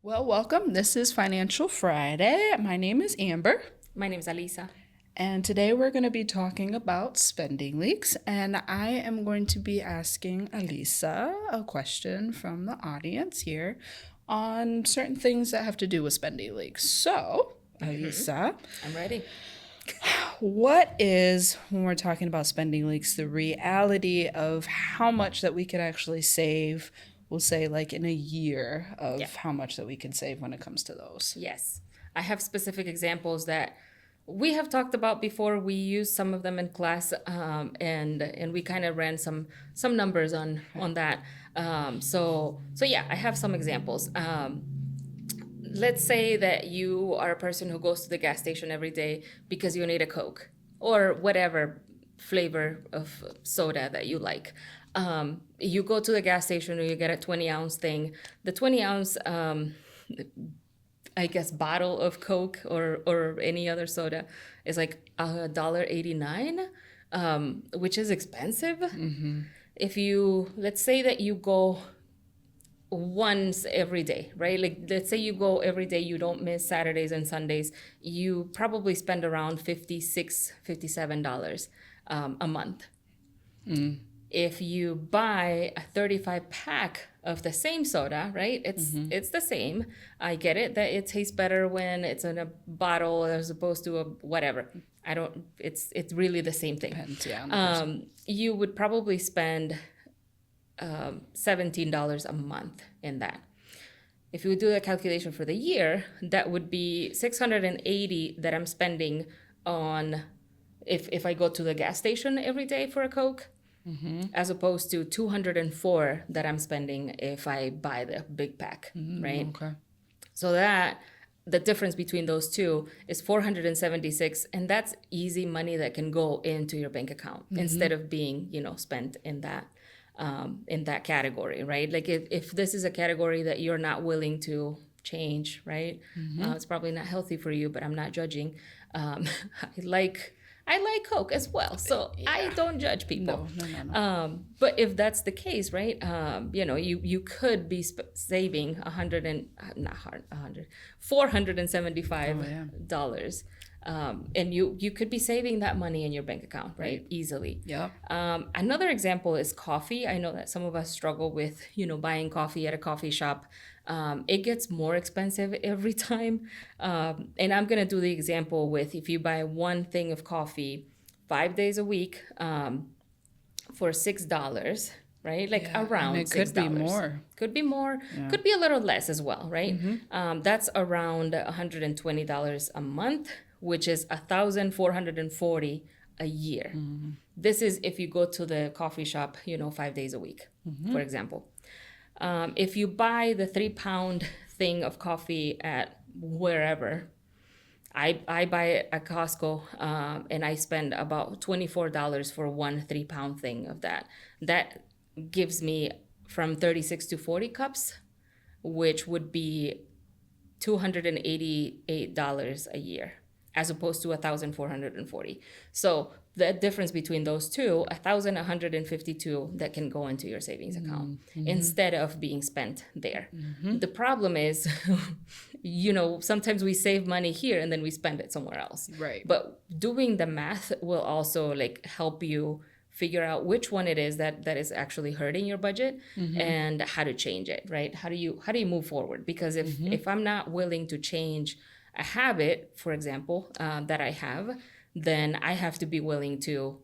Well, welcome. This is Financial Friday. My name is Amber, My name is Alisa. and today we're going to be talking about spending leaks. And I am going to be asking Alisa a question from the audience here on certain things that have to do with spending leaks. So, Alisa, I'm ready. what is, when we're talking about spending leaks, the reality of how much that we could actually save? We'll say, like in a year, of Yeah. how much that we can save when it comes to those. Yes. I have specific examples that we have talked about before. We used some of them in class, and we kind of ran some numbers on that. So yeah, I have some examples. Let's say that you are a person who goes to the gas station every day because you need a Coke or whatever flavor of soda that you like. You go to the gas station and you get a 20-ounce thing. The 20-ounce, I guess, bottle of Coke or any other soda is like $1.89, which is expensive. If you, let's say that you go once every day, right? Like, let's say you go every day, you don't miss Saturdays and Sundays, you probably spend around $57 a month. If you buy a 35 pack of the same soda, right? It's the same. I get it that it tastes better when it's in a bottle as opposed to a whatever. I don't. It's really the same thing. Depends, yeah, on the person. You would probably spend $17 a month in that. If you do the calculation for the year, that would be 680 that I'm spending on if I go to the gas station every day for a Coke, as opposed to 204 that I'm spending if I buy the big pack, right? Okay. So that the difference between those two is 476, and that's easy money that can go into your bank account instead of being, spent in that category, right? Like if this is a category that you're not willing to change, right? It's probably not healthy for you, but I'm not judging. I like Coke as well, so I don't judge people. No. But if that's the case, right? You could be saving $475. And you could be saving that money in your bank account, right? Easily. Yep. Another example is coffee. I know that some of us struggle with, buying coffee at a coffee shop. It gets more expensive every time. And I'm going to do the example with if you buy one thing of coffee 5 days a week for $6, right? Like around and it $6. could be more. Could be more. Could be a little less as well, right? That's around $120 a month, which is 1,440 a year. This is if you go to the coffee shop, 5 days a week, for example. If you buy the 3-pound thing of coffee at wherever, I buy it at Costco, and I spend about $24 for one 3-pound thing of that. That gives me from 36 to 40 cups, which would be $288 a year, as opposed to 1,440. So the difference between those two, 1,152 that can go into your savings account instead of being spent there. The problem is, sometimes we save money here and then we spend it somewhere else. Right. But doing the math will also help you figure out which one it is that is actually hurting your budget and how to change it, right? How do you move forward? Because if I'm not willing to change a habit, for example, that I have, then I have to be willing to,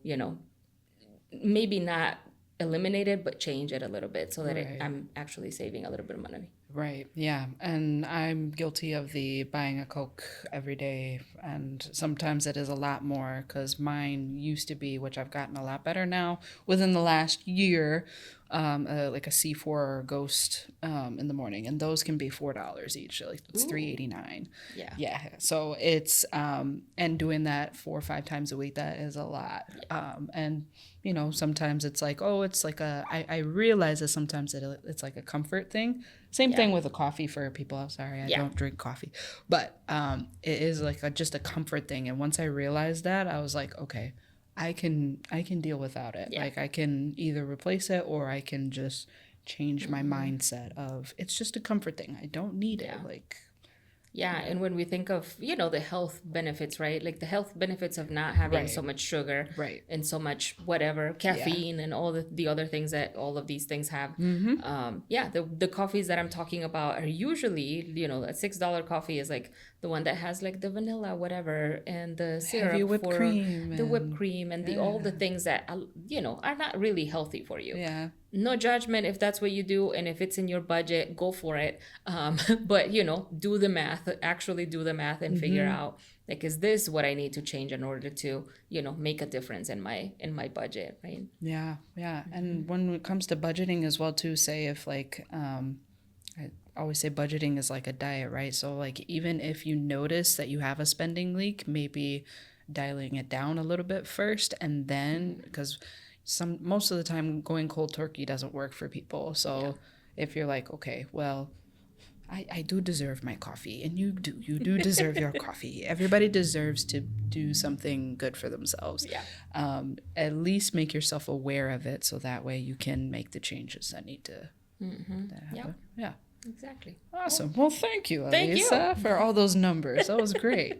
maybe not eliminate it, but change it a little bit so that I'm actually saving a little bit of money. Right. Yeah. And I'm guilty of the buying a Coke every day. And sometimes it is a lot more because mine used to be, which I've gotten a lot better now within the last year, like a C4 Ghost in the morning. And those can be $4 each. Like it's $3.89. Yeah. Yeah. So it's, and doing that 4 or 5 times a week, that is a lot. And, sometimes it's like, oh, it's like I realize that sometimes it's like a comfort thing. Same thing with a coffee for people. I'm sorry, I don't drink coffee, but it is like just a comfort thing. And once I realized that, I was like, okay, I can deal without it. Yeah. Like I can either replace it or I can just change my mindset of it's just a comfort thing. I don't need it. Like, yeah, and when we think of, the health benefits, right? Like the health benefits of not having Right. so much sugar Right. and so much whatever, caffeine and all the other things that all of these things have. The coffees that I'm talking about are usually, a $6 coffee is like the one that has like the vanilla, whatever, and the syrup whipped for cream the whipped and- cream and all the things that, are not really healthy for you. yeah. No judgment if that's what you do, and if it's in your budget, go for it. But do the math, actually do the math and figure out, like, is this what I need to change in order to make a difference in my budget, right? Yeah, yeah. And when it comes to budgeting as well too, say if like I always say budgeting is like a diet, right? So like even if you notice that you have a spending leak, maybe dialing it down a little bit first, and then because most of the time going cold turkey doesn't work for people. So if you're like, okay, well, I do deserve my coffee, and you do deserve your coffee. Everybody deserves to do something good for themselves. Yeah. At least make yourself aware of it, so that way you can make the changes that need to happen. Yeah. Exactly. Awesome. Well, thank you, Thank you. Elisa, for all those numbers. That was great.